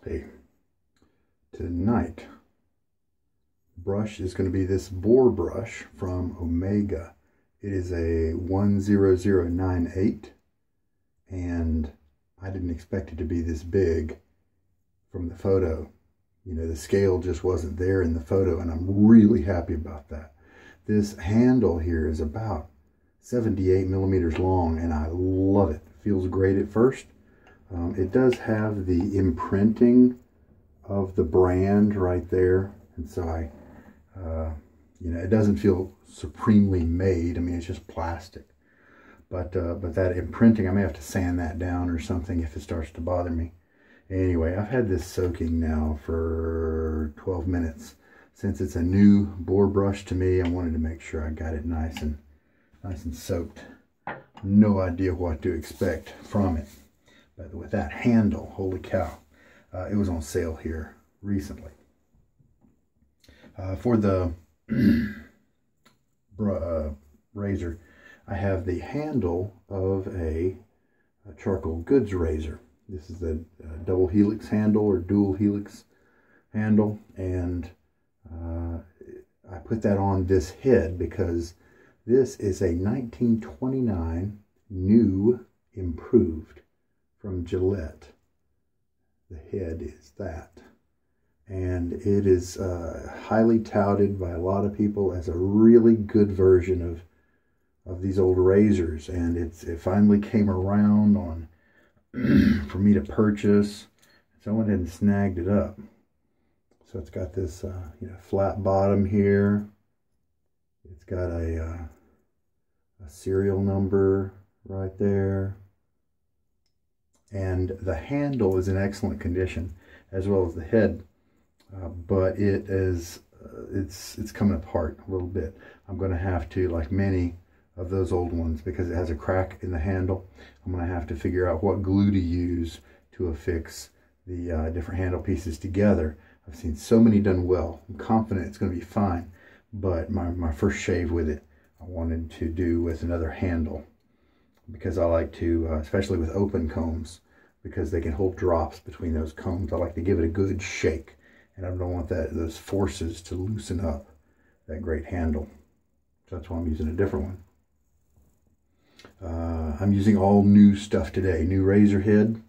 Hey, tonight, brush is going to be this boar brush from Omega. It is a 10098, and I didn't expect it to be this big from the photo. You know, the scale just wasn't there in the photo, and I'm really happy about that. This handle here is about 78 millimeters long, and I love it. Feels great at first. It does have the imprinting of the brand right there, and so you know, it doesn't feel supremely made. I mean, it's just plastic, but that imprinting, I may have to sand that down or something if it starts to bother me. Anyway, I've had this soaking now for 12 minutes. Since it's a new boar brush to me, I wanted to make sure I got it nice and soaked. No idea what to expect from it, but with that handle, holy cow, it was on sale here recently. For the razor, I have the handle of a charcoal goods razor. This is the double helix handle or dual helix handle, and I put that on this head because this is a 1929 new improved from Gillette. The head is that, and it is highly touted by a lot of people as a really good version of these old razors, and it finally came around on for me to purchase. So I went ahead and snagged it up. So it's got this you know, flat bottom here. It's got a serial number right there, and the handle is in excellent condition, as well as the head, but it is it's coming apart a little bit. I'm going to have to, like many of those old ones, because it has a crack in the handle, I'm going to have to figure out what glue to use to affix the different handle pieces together. I've seen so many done well. I'm confident it's going to be fine, but my first shave with it, I wanted to do with another handle, because I like to, especially with open combs, because they can hold drops between those combs, I like to give it a good shake, and I don't want those forces to loosen up that great handle. So that's why I'm using a different one. I'm using all new stuff today. New razor head,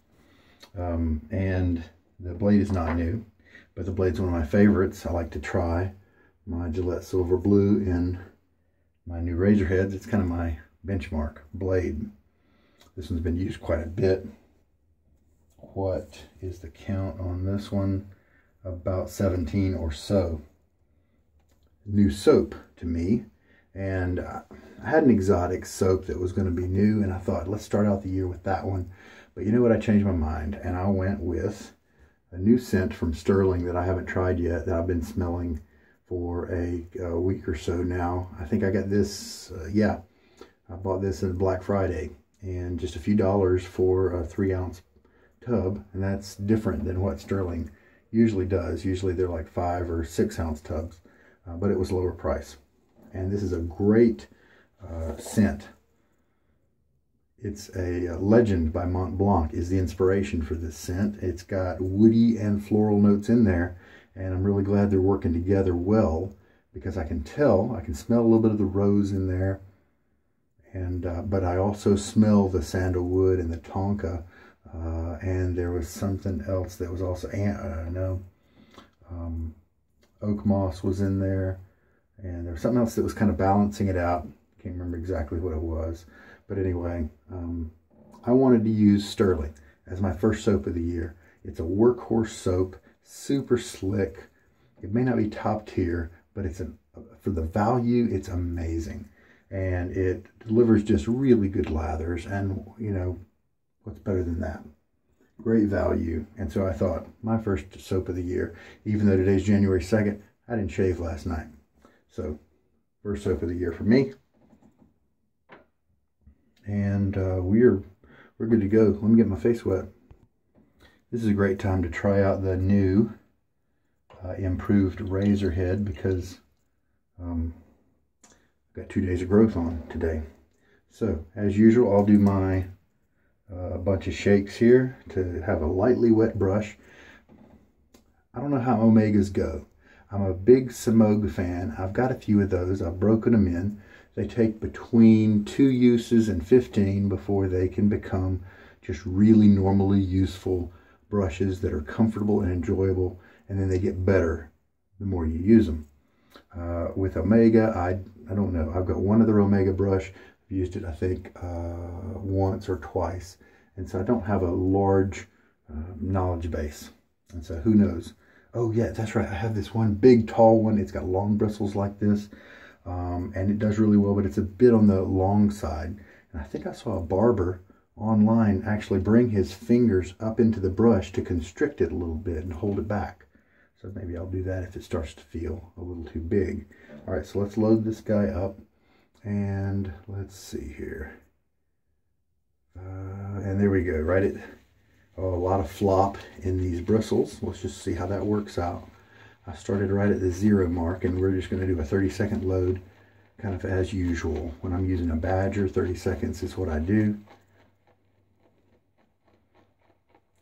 and the blade is not new, but the blade's one of my favorites. I like to try my Gillette Silver Blue in my new razor heads. It's kind of my benchmark blade. This one's been used quite a bit. What is the count on this one? About 17 or so. New soap to me, and I had an exotic soap that was going to be new, and I thought, let's start out the year with that one. But you know what? I changed my mind, and I went with a new scent from Stirling that I haven't tried yet, that I've been smelling for a week or so now. I think I got this, yeah, I bought this at Black Friday, and just a few dollars for a 3-ounce tub, and that's different than what Stirling usually does. Usually they're like 5 or 6-ounce tubs, but it was lower price. And this is a great scent. It's a Legend by Mont Blanc is the inspiration for this scent. It's got woody and floral notes in there, and I'm really glad they're working together well, because I can smell a little bit of the rose in there, and but I also smell the sandalwood and the tonka, and there was something else that was also oak moss was in there, and there was something else that was kind of balancing it out. Can't remember exactly what it was, but anyway, I wanted to use Stirling as my first soap of the year. It's a workhorse soap, super slick. It may not be top tier, but it's for the value, it's amazing, and it delivers just really good lathers. And you know, what's better than that? Great value. And so I thought, my first soap of the year, even though today's January 2nd, I didn't shave last night. So, first soap of the year for me. And we're good to go. Let me get my face wet. This is a great time to try out the new improved razor head, because I've got 2 days of growth on today. So, as usual, I'll do my a bunch of shakes here to have a lightly wet brush. I don't know how Omegas go. I'm a big Snagged fan. I've got a few of those. I've broken them in. They take between 2 uses and 15 before they can become just really normally useful brushes that are comfortable and enjoyable, and then they get better the more you use them. With Omega, I don't know. I've got one other Omega brush. I've used it, I think, once or twice, and so I don't have a large knowledge base, and so who knows. Oh yeah, that's right. I have this one big tall one. It's got long bristles like this, and it does really well, but it's a bit on the long side. And I think I saw a barber online actually bring his fingers up into the brush to constrict it a little bit and hold it back. So maybe I'll do that if it starts to feel a little too big. All right, so let's load this guy up, and let's see here. And there we go, right? A lot of flop in these bristles. Let's just see how that works out. I started right at the 0 mark, and we're just going to do a 30-second load, kind of as usual. When I'm using a Badger, 30 seconds is what I do.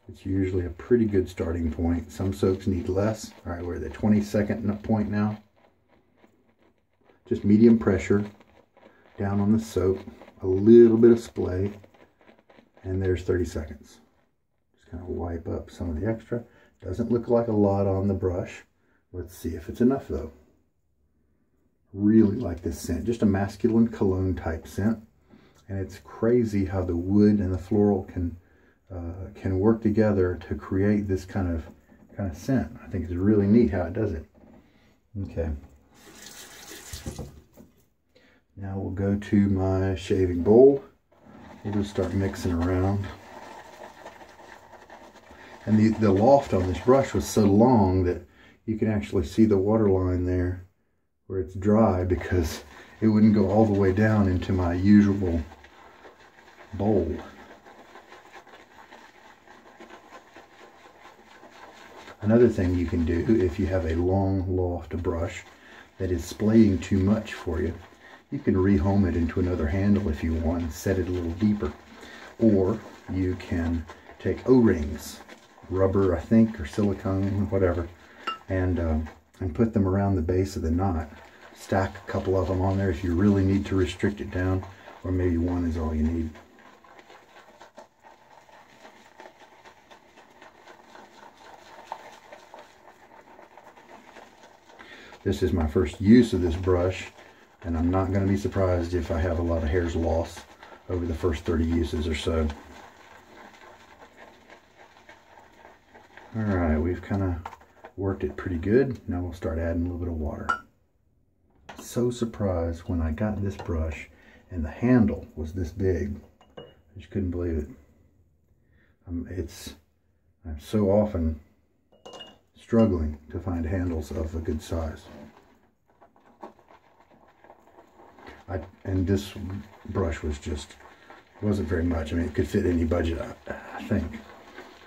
It's usually a pretty good starting point. Some soaps need less. All right, we're at the 20-second point now. Just medium pressure down on the soap, a little bit of splay, and there's 30 seconds. Kind of wipe up some of the extra. Doesn't look like a lot on the brush. Let's see if it's enough though. Really like this scent. Just a masculine cologne type scent. And it's crazy how the wood and the floral can work together to create this kind of scent. I think it's really neat how it does it. Okay. Now we'll go to my shaving bowl. We'll just start mixing around. And the loft on this brush was so long that you can actually see the water line there where it's dry, because it wouldn't go all the way down into my usual bowl. Another thing you can do if you have a long loft brush that is splaying too much for you, you can rehome it into another handle if you want and set it a little deeper. Or you can take O-rings, rubber I think, or silicone, whatever, and put them around the base of the knot. Stack a couple of them on there if you really need to restrict it down, or maybe one is all you need. This is my first use of this brush, and I'm not going to be surprised if I have a lot of hairs lost over the first 30 uses or so. Alright, we've kind of worked it pretty good. Now we'll start adding a little bit of water. So surprised when I got this brush and the handle was this big. I just couldn't believe it. I'm so often struggling to find handles of a good size. And this brush wasn't very much. I mean, it could fit any budget, I think.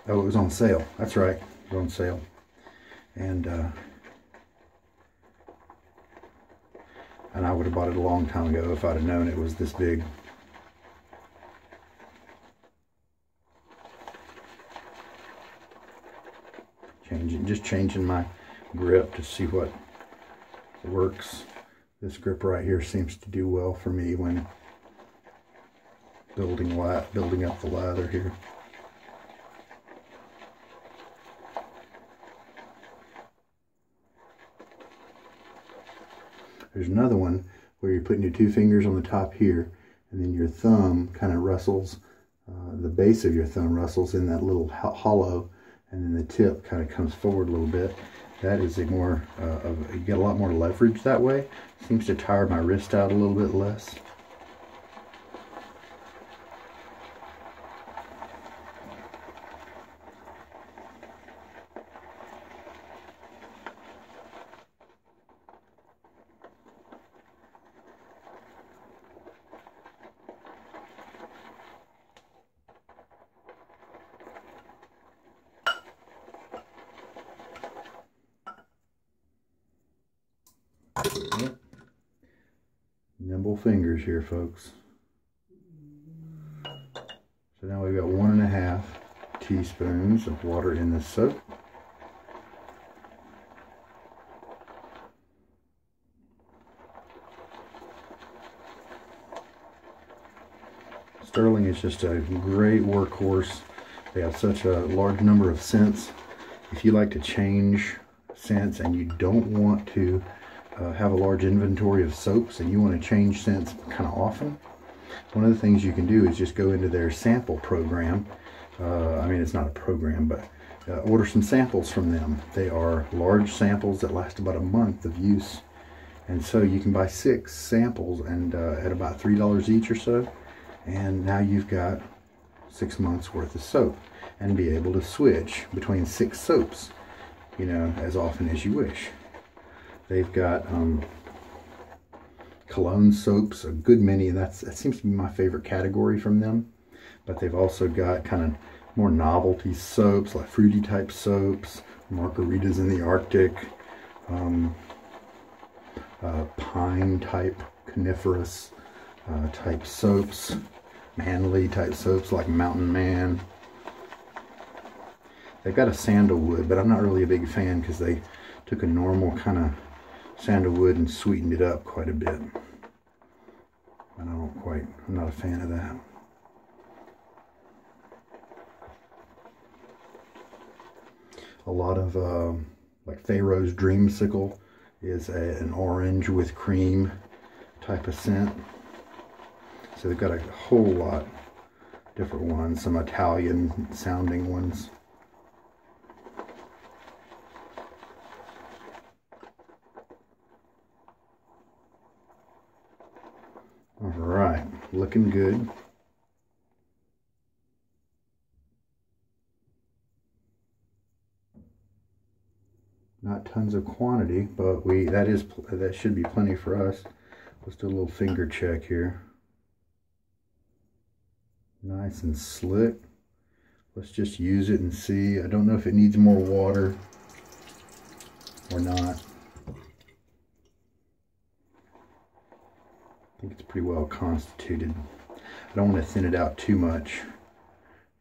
Oh, it was on sale. That's right, it was on sale. And I would have bought it a long time ago if I'd have known it was this big. Just changing my grip to see what works. This grip right here seems to do well for me when building up the lather here. There's another one where you're putting your 2 fingers on the top here, and then your thumb kind of rustles, the base of your thumb rustles in that little hollow, and then the tip kind of comes forward a little bit. That is a more, you get a lot more leverage that way. Seems to tire my wrist out a little bit less. Yep. Nimble fingers here, folks. So now we've got 1.5 teaspoons of water in the soap. is just a great workhorse. They have such a large number of scents. If you like to change scents and you don't want to have a large inventory of soaps and you want to change scents kind of often, one of the things you can do is just go into their sample program. I mean, it's not a program, but order some samples from them. They are large samples that last about a month of use. And so you can buy 6 samples and at about $3 each or so. And now you've got 6 months worth of soap and be able to switch between 6 soaps, you know, as often as you wish. They've got cologne soaps, a good many. That seems to be my favorite category from them. But they've also got kind of more novelty soaps, like fruity type soaps, margaritas in the Arctic, pine type, coniferous type soaps, manly type soaps like Mountain Man. They've got a sandalwood, but I'm not really a big fan because they took a normal kind of sandalwood and sweetened it up quite a bit. I'm not a fan of that. A lot of like Pharaoh's Dreamsicle is an orange with cream type of scent. So they've got a whole lot different ones, some Italian sounding ones. All right, looking good. Not tons of quantity, but that should be plenty for us. Let's do a little finger check here. Nice and slick. Let's just use it and see. I don't know if it needs more water or not. I think it's pretty well constituted. I don't want to thin it out too much.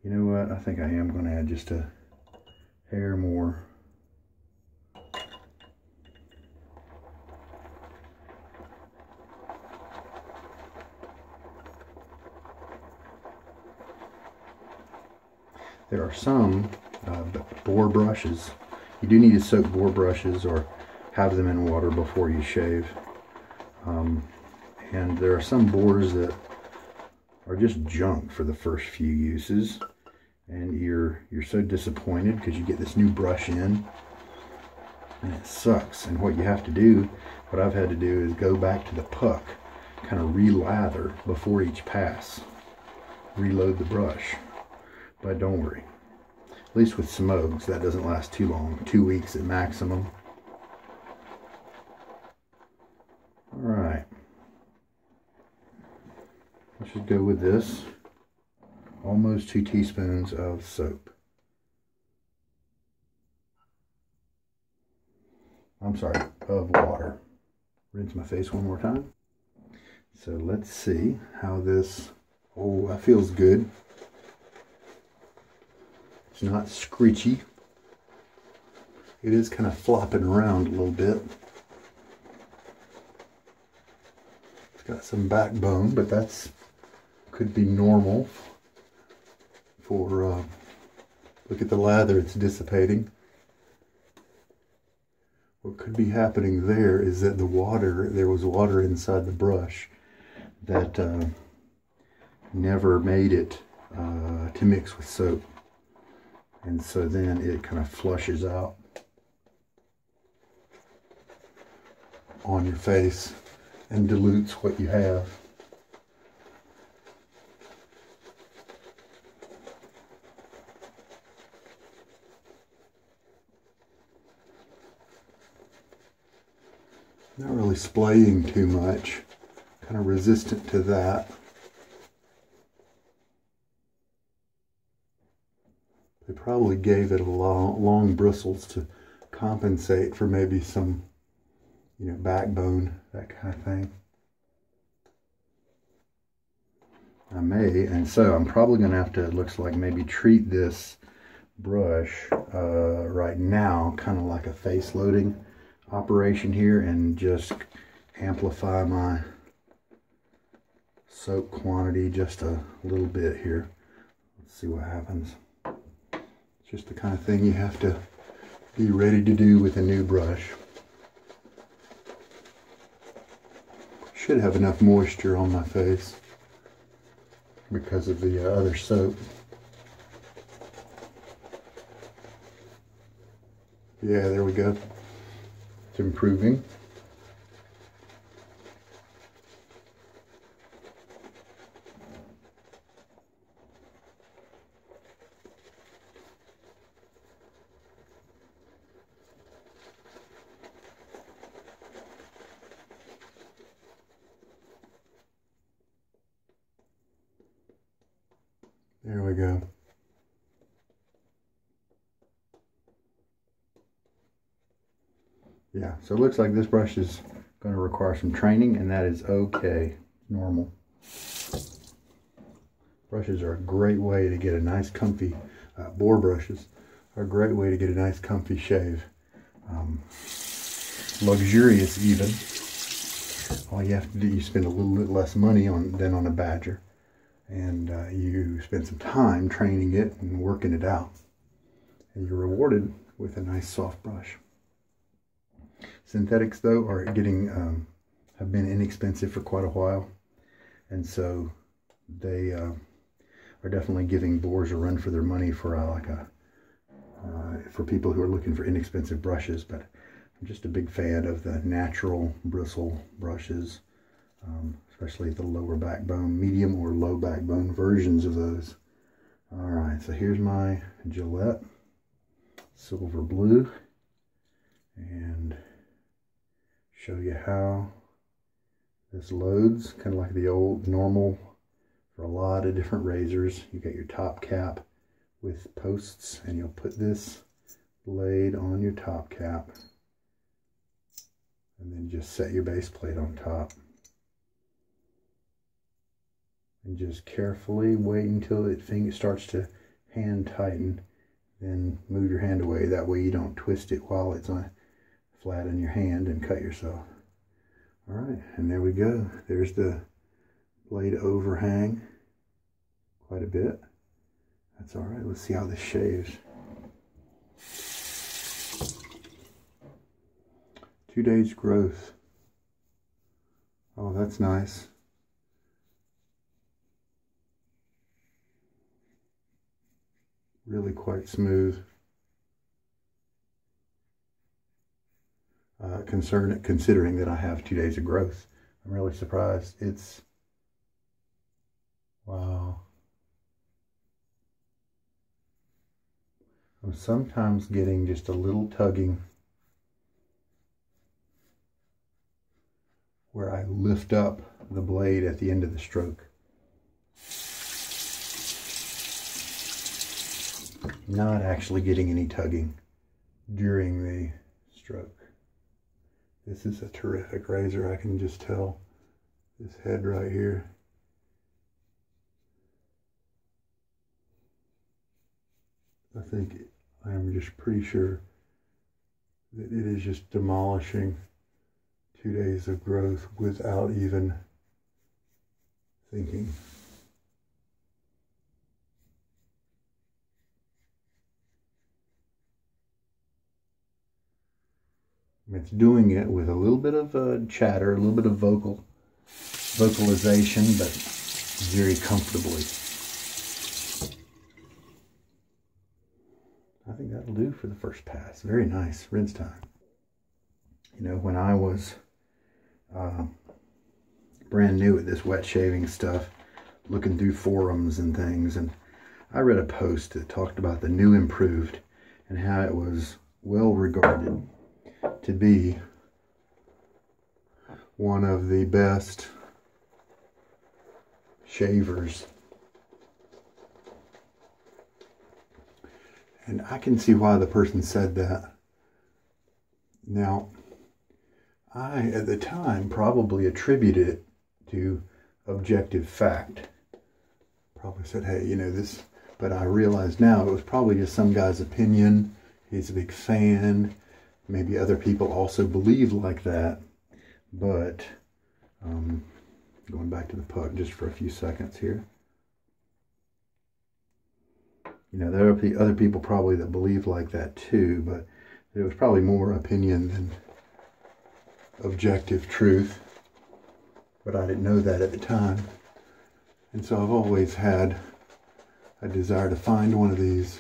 You know what? I think I am going to add just a hair more. There are some boar brushes. You do need to soak boar brushes or have them in water before you shave. And there are some boars that are just junk for the first few uses, and you're so disappointed because you get this new brush in and it sucks. And what you have to do, what I've had to do, is go back to the puck, kind of re-lather before each pass, reload the brush. But don't worry, at least with smokes that doesn't last too long, 2 weeks at maximum. All right, let's just go with this. Almost 2 teaspoons of soap. I'm sorry, of water. Rinse my face one more time. So let's see how this, oh, that feels good. It's not screechy. It is kind of flopping around a little bit. It's got some backbone, but that's could be normal for, look at the lather, it's dissipating. What could be happening there is that there was water inside the brush that never made it to mix with soap. And so then it kind of flushes out on your face and dilutes what you have. Not really splaying too much, kind of resistant to that. They probably gave it a long bristles to compensate for maybe some, you know, backbone, that kind of thing. I may, and so I'm probably going to have to, it looks like, maybe treat this brush right now, kind of like a face loading operation here, and just amplify my soap quantity, just a little bit here. Let's see what happens. It's just the kind of thing you have to be ready to do with a new brush. Should have enough moisture on my face because of the other soap. Yeah, there we go. It's improving. There we go. Yeah, so it looks like this brush is going to require some training, and that is okay, normal. Brushes are a great way to get a nice comfy, boar brushes are a great way to get a nice comfy shave. Luxurious even. All you have to do, you spend a little bit less money than on a Badger. And you spend some time training it and working it out, and you're rewarded with a nice soft brush. Synthetics, though, are getting have been inexpensive for quite a while, and so they are definitely giving boars a run for their money for for people who are looking for inexpensive brushes. But I'm just a big fan of the natural bristle brushes. Especially the lower backbone, medium or low backbone versions of those. Alright, so here's my Gillette Silver Blue, and show you how this loads, kind of like the old normal for a lot of different razors. You got your top cap with posts, and you'll put this blade on your top cap, and then just set your base plate on top. And just carefully wait until it starts to hand tighten. Then move your hand away. That way you don't twist it while it's flat in your hand and cut yourself. Alright, and there we go. There's the blade overhang. Quite a bit. That's alright. Let's see how this shaves. 2 days growth. Oh, that's nice. Really quite smooth. Considering that I have 2 days of growth, I'm really surprised. It's, wow. I'm sometimes getting just a little tugging where I lift up the blade at the end of the stroke. Not actually getting any tugging during the stroke. This is a terrific razor. I can just tell this head right here. I think I'm just pretty sure that it is just demolishing 2 days of growth without even thinking. It's doing it with a little bit of chatter, a little bit of vocalization, but very comfortably. I think that'll do for the first pass. Very nice. Rinse time. You know, when I was brand new at this wet shaving stuff, looking through forums and things, and I read a post that talked about the new improved and how it was well regarded to be one of the best shavers. And I can see why the person said that. Now, I, at the time, probably attributed it to objective fact. Probably said, hey, you know, this, but I realize now it was probably just some guy's opinion. He's a big fan. Maybe other people also believe like that. But Going back to the puck just for a few seconds here. You know, there are other people probably that believe like that too, but there was probably more opinion than objective truth. But I didn't know that at the time. And so I've always had a desire to find one of these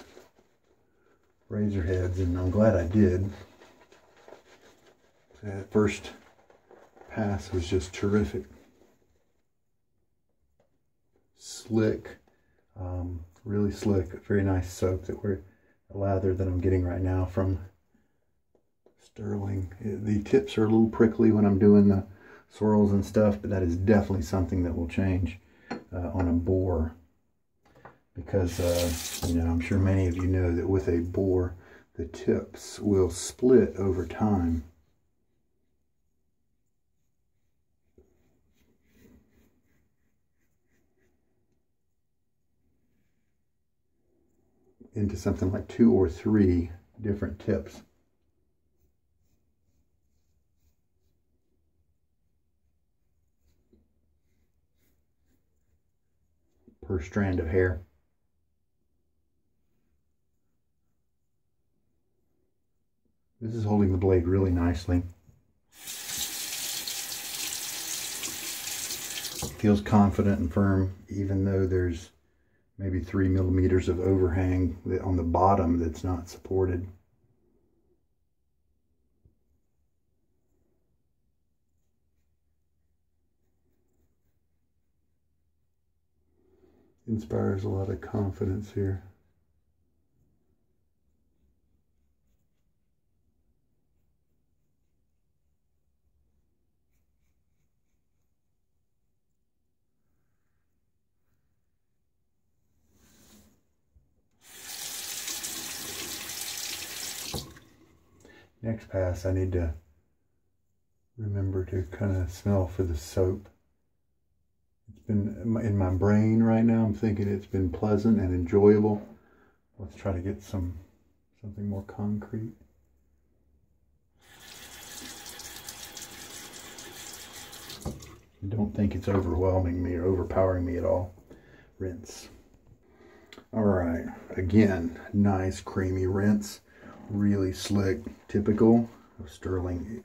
razor heads, and I'm glad I did. That first pass was just terrific. Slick, really slick, very nice soap that a lather that I'm getting right now from Stirling. The tips are a little prickly when I'm doing the swirls and stuff, but that is definitely something that will change on a bore, because you know, I'm sure many of you know that with a bore the tips will split over time. Into something like 2 or 3 different tips. Per strand of hair. This is holding the blade really nicely. It feels confident and firm, even though there's maybe 3 millimeters of overhang on the bottom that's not supported. Inspires a lot of confidence here. Next pass, I need to remember to kind of smell for the soap. It's been in my brain right now. I'm thinking it's been pleasant and enjoyable. Let's try to get something more concrete. I don't think it's overwhelming me or overpowering me at all. Rinse. All right, again, nice creamy rinse. Really slick, typical of Stirling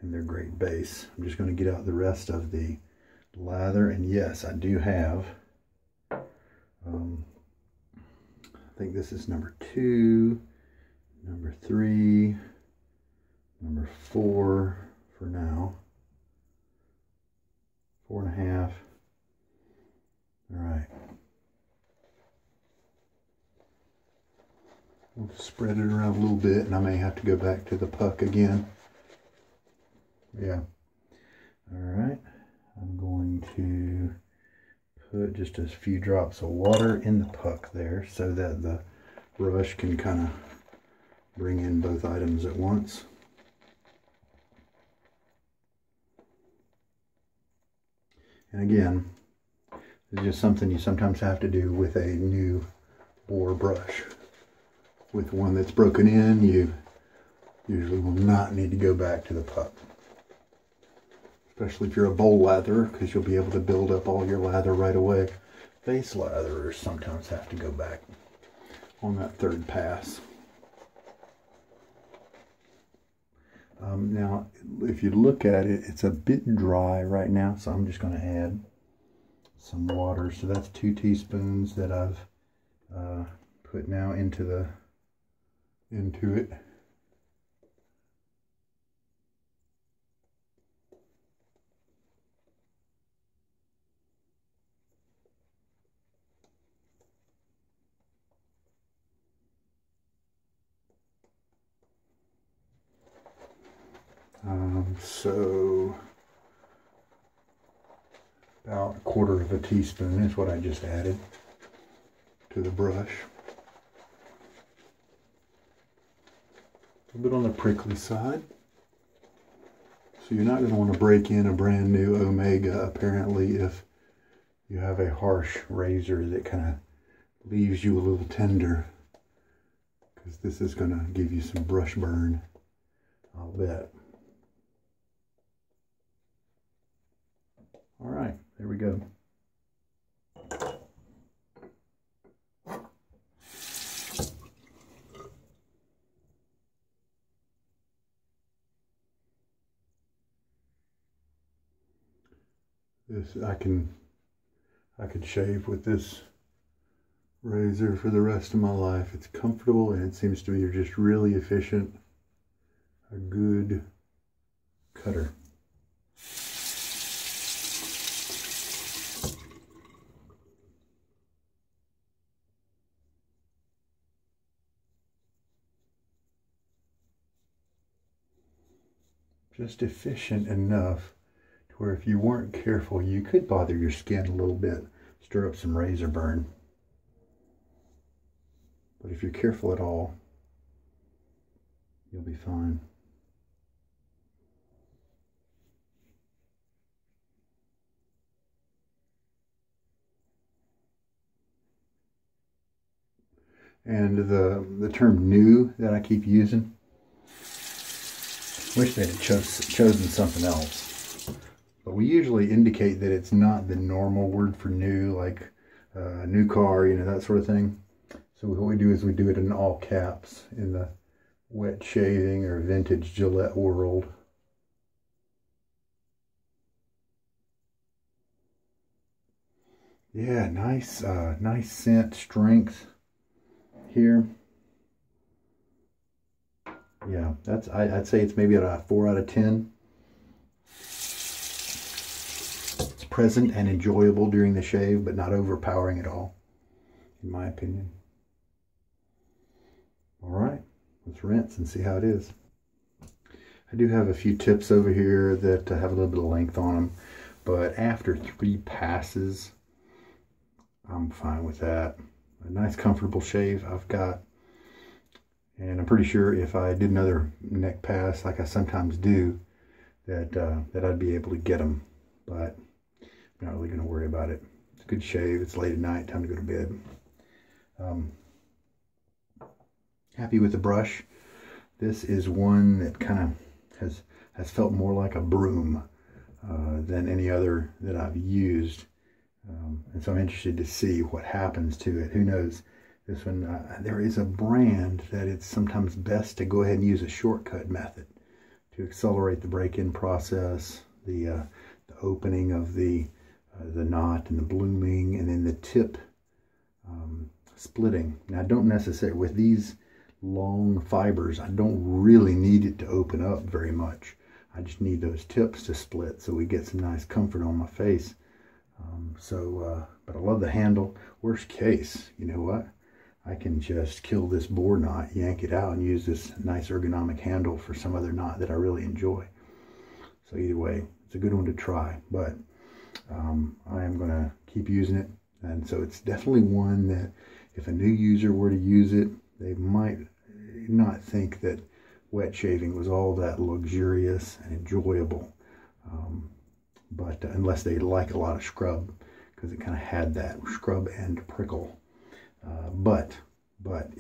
and their great base. I'm just going to get out the rest of the lather, and yes, I do have, I think this is number 2, number 3, number 4 for now, 4.5. All right. We'll spread it around a little bit, and I may have to go back to the puck again. Yeah. All right. I'm going to put just a few drops of water in the puck there so that the brush can kind of bring in both items at once. And again, it's just something you sometimes have to do with a new bore brush. With one that's broken in, you usually will not need to go back to the puck. Especially if you're a bowl lather, because you'll be able to build up all your lather right away. Face latherers sometimes have to go back on that 3rd pass. Now, if you look at it, it's a bit dry right now, so I'm just going to add some water. So that's 2 teaspoons that I've put now into it. So about 1/4 of a teaspoon is what I just added to the brush. A bit on the prickly side. So you're not going to want to break in a brand new Omega apparently if you have a harsh razor that kind of leaves you a little tender, because this is going to give you some brush burn, I'll bet. All right, there we go. This I could shave with this razor for the rest of my life. It's comfortable and it seems to be just really efficient. A good cutter. Just efficient enough to where if you weren't careful, you could bother your skin a little bit, stir up some razor burn. But if you're careful at all, you'll be fine. And the term new that I keep using, wish they'd have chosen something else. But we usually indicate that it's not the normal word for new, like new car, you know, that sort of thing. So what we do is we do it in all caps in the wet shaving or vintage Gillette world. Yeah, nice scent, strength here. Yeah, I'd say it's maybe at a 4 out of 10. It's present and enjoyable during the shave, but not overpowering at all, in my opinion. All right, let's rinse and see how it is. I do have a few tips over here that have a little bit of length on them, but after 3 passes, I'm fine with that. A nice comfortable shave I've got. And I'm pretty sure if I did another neck pass, like I sometimes do, that I'd be able to get them. But I'm not really going to worry about it. It's a good shave. It's late at night. Time to go to bed. Happy with the brush. This is one that kind of has felt more like a broom than any other that I've used. And so I'm interested to see what happens to it. Who knows? This one, there is a brand that it's sometimes best to go ahead and use a shortcut method to accelerate the break-in process, the opening of the knot and the blooming, and then the tip splitting. Now, I don't necessarily, with these long fibers, I don't really need it to open up very much. I just need those tips to split so we get some nice comfort on my face. But I love the handle. Worst case, you know what? I can just kill this boar knot, yank it out, and use this nice ergonomic handle for some other knot that I really enjoy. So either way, it's a good one to try, but I am going to keep using it. And so it's definitely one that if a new user were to use it, they might not think that wet shaving was all that luxurious and enjoyable. But unless they like a lot of scrub, because it kind of had that scrub and prickle. But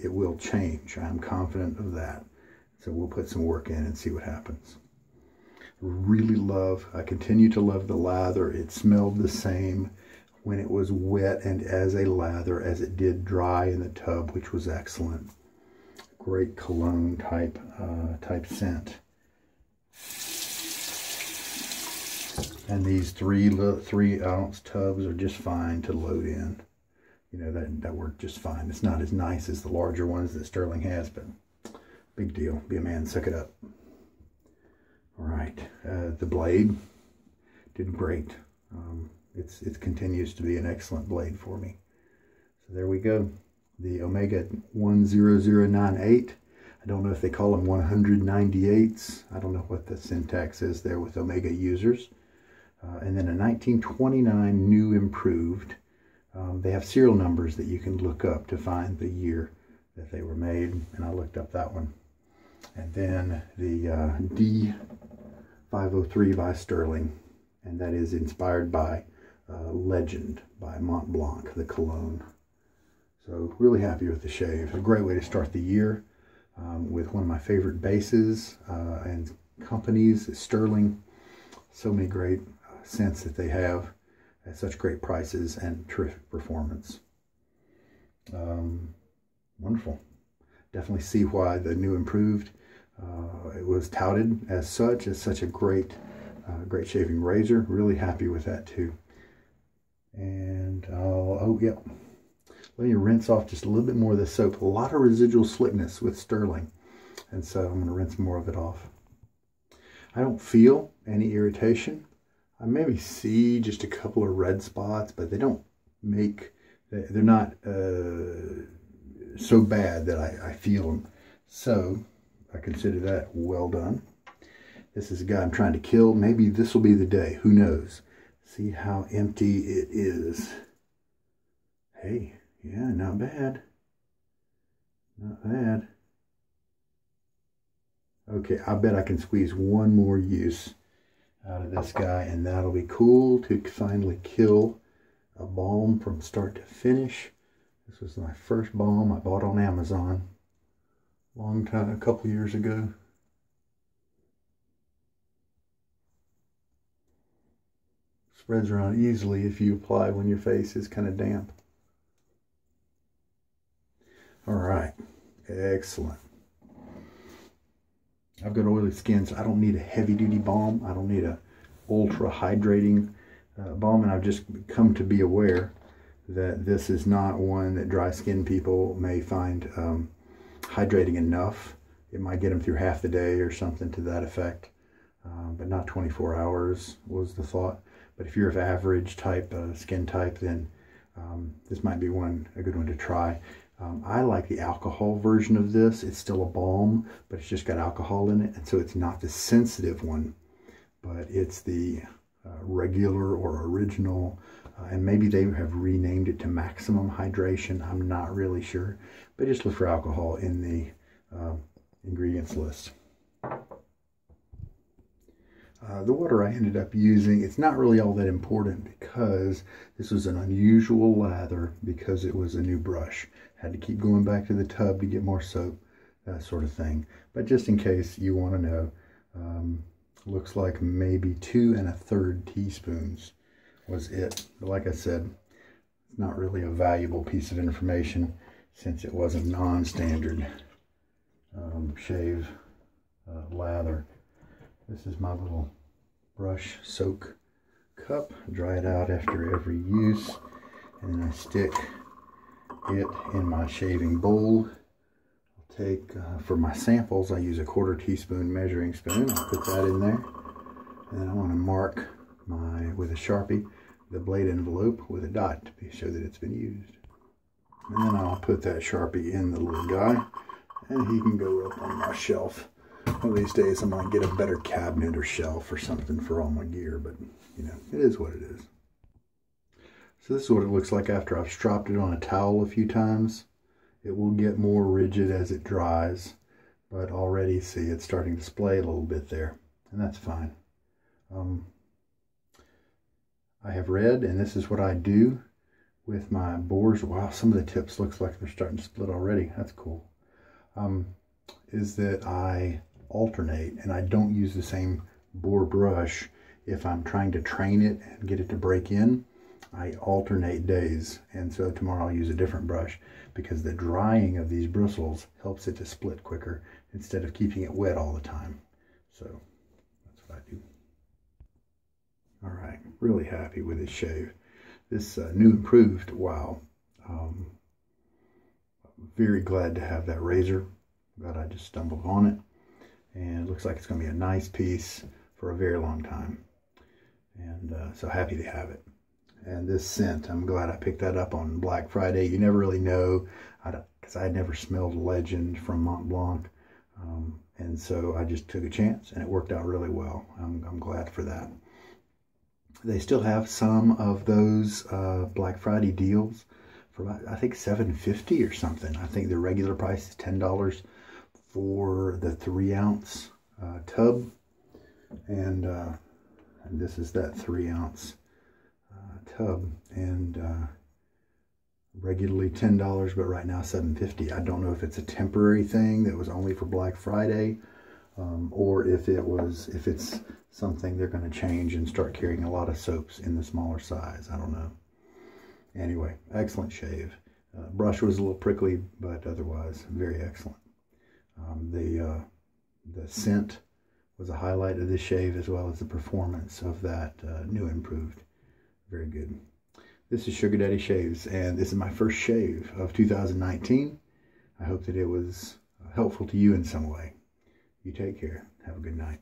it will change. I'm confident of that. So we'll put some work in and see what happens. I continue to love the lather. It smelled the same when it was wet and as a lather as it did dry in the tub, which was excellent. Great cologne type scent. And these 3-ounce tubs are just fine to load in. You know, that worked just fine. It's not as nice as the larger ones that Stirling has, but big deal. Be a man, suck it up. All right, the blade did great. It continues to be an excellent blade for me. So there we go. The Omega 10098. I don't know if they call them 198s. I don't know what the syntax is there with Omega users. And then a 1929 new improved. They have serial numbers that you can look up to find the year that they were made, and I looked up that one. And then the D-503 by Stirling, and that is inspired by Legend by Mont Blanc, the cologne. So really happy with the shave. A great way to start the year with one of my favorite bases and companies, Stirling. So many great scents that they have. at such great prices and terrific performance. Wonderful. Definitely see why the new improved, it was touted as such a great great shaving razor. Really happy with that too. And oh yep, let me rinse off just a little bit more of this soap. A lot of residual slickness with Stirling, and so I'm going to rinse more of it off. I don't feel any irritation. I maybe see just a couple of red spots, but they don't make, they're not so bad that I feel them. So I consider that well done. This is a guy I'm trying to kill. Maybe this will be the day. Who knows? See how empty it is. Hey, yeah, not bad. Not bad. Okay, I bet I can squeeze one more use out of this guy, and that'll be cool to finally kill a balm from start to finish. This was my first balm I bought on Amazon long time, a couple years ago. Spreads around easily if you apply when your face is kind of damp. All right, excellent. I've got oily skin, so I don't need a heavy-duty balm. I don't need a ultra-hydrating balm, and I've just come to be aware that this is not one that dry skin people may find hydrating enough. It might get them through half the day or something to that effect, but not 24 hours was the thought. But if you're of average type skin type, then this might be a good one to try. I like the alcohol version of this. It's still a balm, but it's just got alcohol in it, and so it's not the sensitive one, but it's the regular or original, and maybe they have renamed it to maximum hydration. I'm not really sure, but just look for alcohol in the ingredients list. The water I ended up using, it's not really all that important because this was an unusual lather because it was a new brush. Had to keep going back to the tub to get more soap, that sort of thing. But just in case you want to know, looks like maybe 2 1/3 teaspoons was it. But like I said, it's not really a valuable piece of information since it was a non-standard shave lather. This is my little brush soak cup. Dry it out after every use, and then I stick it in my shaving bowl. I'll take, for my samples, I use a 1/4 teaspoon measuring spoon. I'll put that in there, and then I want to mark with a Sharpie, the blade envelope with a dot to show that it's been used. And then I'll put that Sharpie in the little guy, and he can go up on my shelf. One of these days I might get a better cabinet or shelf or something for all my gear, but you know, it is what it is. So this is what it looks like after I've stropped it on a towel a few times. It will get more rigid as it dries, but already see it's starting to splay a little bit there, and that's fine. I have read, and this is what I do with my bores. Wow, some of the tips looks like they're starting to split already. That's cool. Is that I alternate, and I don't use the same bore brush if I'm trying to train it and get it to break in. I alternate days, and so tomorrow I'll use a different brush because the drying of these bristles helps it to split quicker instead of keeping it wet all the time. So that's what I do. All right, really happy with this shave. This new improved, wow. Very glad to have that razor. Glad I just stumbled on it, and it looks like it's going to be a nice piece for a very long time, and so happy to have it. And this scent, I'm glad I picked that up on Black Friday. You never really know, because I had never smelled Legend from Mont Blanc, and so I just took a chance, and it worked out really well. I'm glad for that. They still have some of those Black Friday deals for about, I think, $7.50 or something. I think the regular price is $10 for the 3-ounce tub, and this is that 3-ounce tub, and regularly $10, but right now $7.50. I don't know if it's a temporary thing that was only for Black Friday, or if it's something they're going to change and start carrying a lot of soaps in the smaller size. I don't know. Anyway, excellent shave. Brush was a little prickly, but otherwise very excellent. The scent was a highlight of this shave, as well as the performance of that new improved. Very good. This is Sugar Daddy Shaves, and this is my first shave of 2019. I hope that it was helpful to you in some way. You take care. Have a good night.